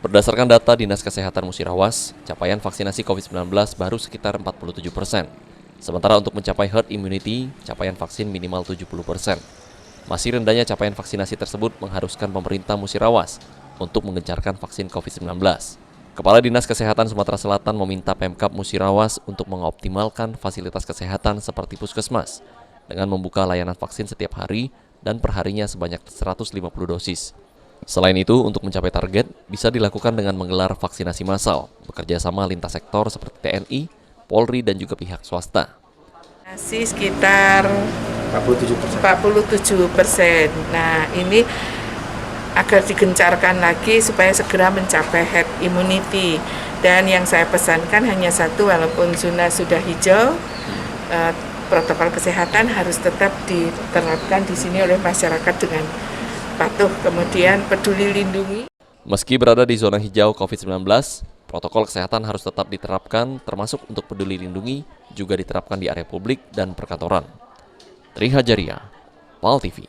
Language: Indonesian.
Berdasarkan data Dinas Kesehatan Musirawas, capaian vaksinasi COVID-19 baru sekitar 47%. Sementara untuk mencapai herd immunity, capaian vaksin minimal 70%. Masih rendahnya capaian vaksinasi tersebut mengharuskan pemerintah Musirawas untuk menggencarkan vaksin COVID-19. Kepala Dinas Kesehatan Sumatera Selatan meminta Pemkab Musirawas untuk mengoptimalkan fasilitas kesehatan seperti puskesmas dengan membuka layanan vaksin setiap hari dan perharinya sebanyak 150 dosis. Selain itu, untuk mencapai target, bisa dilakukan dengan menggelar vaksinasi massal, bekerja sama lintas sektor seperti TNI, Polri, dan juga pihak swasta. Masih sekitar 47%. Nah, ini agar digencarkan lagi supaya segera mencapai herd immunity. Dan yang saya pesankan hanya satu, walaupun zona sudah hijau, protokol kesehatan harus tetap diterapkan di sini oleh masyarakat dengan patuh, kemudian peduli lindungi. Meski berada di zona hijau COVID-19, protokol kesehatan harus tetap diterapkan, termasuk untuk peduli lindungi juga diterapkan di area publik dan perkantoran. Tri Hajaria, PAL TV.